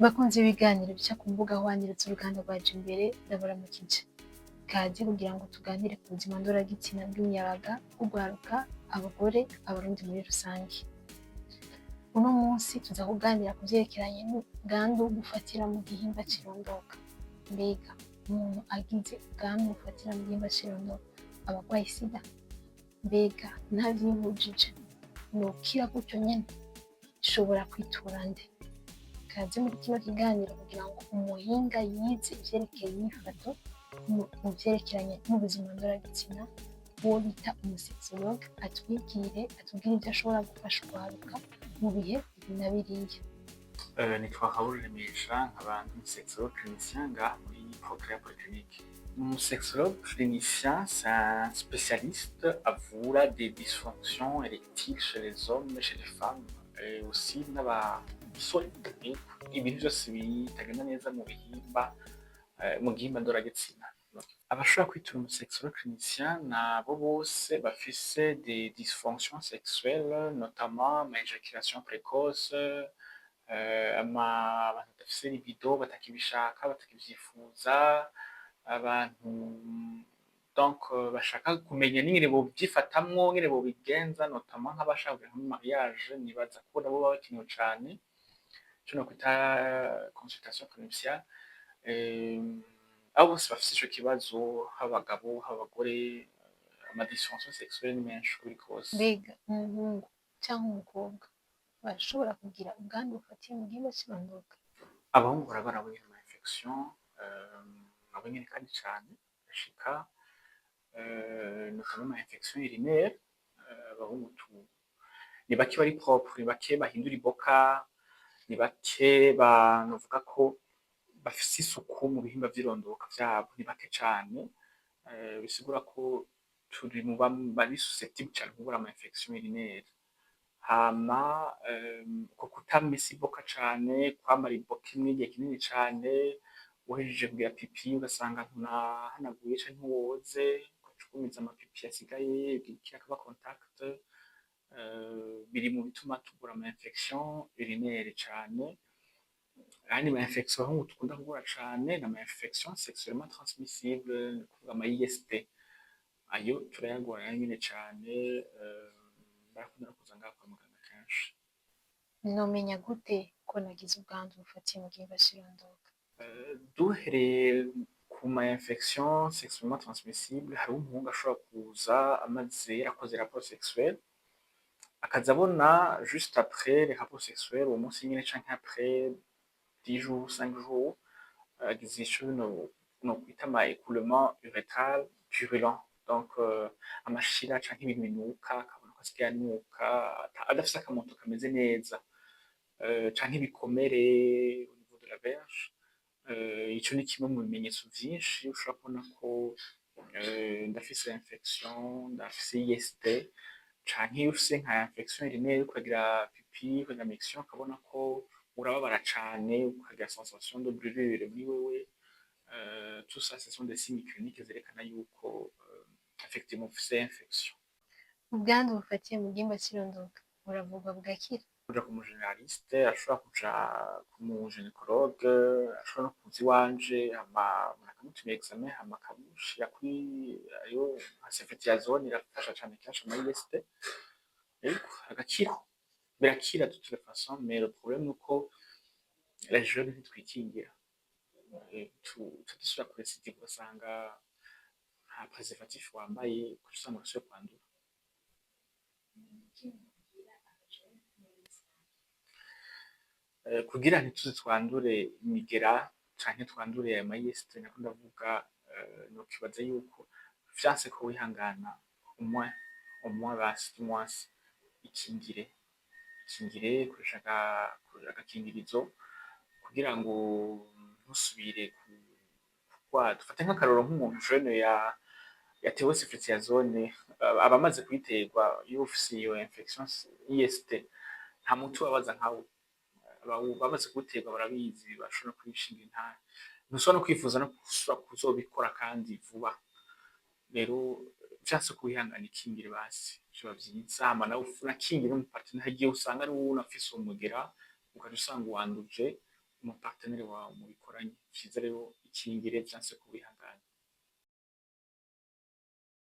Bakunze ibiganiro bica ku mbuga hwaniretse uruganda rwaje imbere ndabaramukije. Kaze kugira ngo tuganire ku buzima ndoragitsina bw'imiyabaga, urwaruka, abagore, abarundi muri rusange. Uno munsi tuza kuganira ku vyerekeranye n'ubwandu bufatira mu gihimba cirondoka. Mbega umuntu agize ubwandu bufatira mu gihimba cirondoka aba agwaye sida? Mbega ntavyibujije nokira gutyo nyene? Nshobora kwitura nde? Kaze muri kino kiganiro kugira ngo umuhinga yize ivyerekeye inyifato mu vyerekeranye n'ubuzima ndoragitsina, uwo bita umusexologue, atubwire ivyo ashobora gufasha urwaruka mu bihe ibi na biriya. Nitwa Raoul Remesha, nkaba ndi umusexologue clinicien ngaha muri Progrès Polyclinique. Umusexologue clinicien, c'est un spécialiste avura des dysfonctions érectiles chez les hommes et chez les femmes, et aussi n'abasore, ibintu byose bitagenda neza mu gihimba ndoragitsina. Abashobora kwitura umusexologue clinicien nabo bose bafise des dysfonctions sexuelles, notamment ama éjaculation précoce, abantu badafise libido, batakibishaka, batakivyifuza, abantu donc bashaka kumenya n'ingene bovyifatamwo, ingene bobigenza, notamment nk'abashaka kugira muri mariage, nibaza ko nabo baba bakenewe cane ico nokwita consultation clinicienne. Abo bose bafise ico kibazo, haba abagabo, haba abagore, ama dysfonction sexuelle ni menshi kuri kose. Mbega umuhungu canke umukobwa barashobora kugira ubwandu bufatiye mu gihimba cirondoka? Abahungu barabara ama infection, nabo nyene kandi cane bashika, notamment ama infection urinaire. Abahungu ni bake bari propre, ni bake bahindura iboka, ni bake novuga ko bafise isuku mu bihimba vy'irondoka vyabo, ni bake cane, bisigura ko turi mu bari susceptible cane kubura ama infection urinaire. Hama uko kutamesa iboka cane, kwamara iboka imwe igihe kinini cane, uhejeje kugira pipi ugasanga ntunahanaguye canke ntiwoze, ugaca ugumiza amapipi asigaye, igira akaba contact, biri mu bituma tugura ama infection urinaire cane. Ayandi ma infection abahungu dukunda kugura cane ni ama infection sexuellement transmissible, ni kuvuga ama IST. Ayo turayagora nyene cane, barakunda no kuza ngaha kwa muganga kenshi. Nomenya gute ko nagize ubwandu bufatiye mu gihimba cirondoka? Duhereye ku ma infection sexuellement transmissible, hariho umuhungu ashobora kuza amaze yarakoze rapport sexuelle, akaza abona juste après les rapports sexuels, uwo munsi nyene canke après 10 jours, 5 jours, agize ico nokwita ama écoulement urétral purulent, donc amashira canke ibintu binuka, akabona ko asigaye anuka adafise akamoto kameze neza, canke ibikomere au niveau de la verge. Ico ni kimwe mu bimenyetso vyinshi ushobora kubona ko ndafise infection, ndafise IST, canke iyo ufise nka infection urinaire ukagira pipi, ukagira miction, ukabona ko urababara cane, ukagira sensation de brûlure muri wewe, tout ça ce sont des signes cliniques zerekana yuko effectivement ufise infection. Ubwandu bufatiye mu gihimba cirondoka buravurwa bugakira? Kuja ku mu généraliste, ashobora kuja ku mu gynécologue, ashobora no kuza iwanje hama bakamutumira examen, hama akamushira kuri ayo nka ceftriaxone, irafasha cane kenshi ama IST, ariko agakira, birakira de toute façon, mais le problème nuko les jeunes ntitwikingira, tudasubira kurécidiva ugasanga nta préservatif wambaye, ugaca usanga urasubiye kwandura. Kugira ntituze twandure imigera canke twandure ama IST, nako ndavuga, nokibaza yuko vyanse ko wihangana au moins basi du moins ikingire, koresha agakingirizo kugira ngo ntusubire kurwara. Dufate nk'akarorero nk'umuntu jeune yatewe ceftriaxone, aba amaze kuyiterwa, iyo ufise iyo infection IST nta muti ubabaza nkawe, bamaze kuwuterwa barabizi, bashobora kwishinga intare, ntushobora no kwifuza no kuzobikora kandi vuba. Rero vyanse ko wihangana ikingire basi, vyoba vyiza, hama nawe unakingire n'umupartenaire, igihe usanga ari wowe unafise uwo mugera ukaca usanga uwanduje mu partenaire wawe mubikoranye vyiza rero ikingire vyanse kubihangana.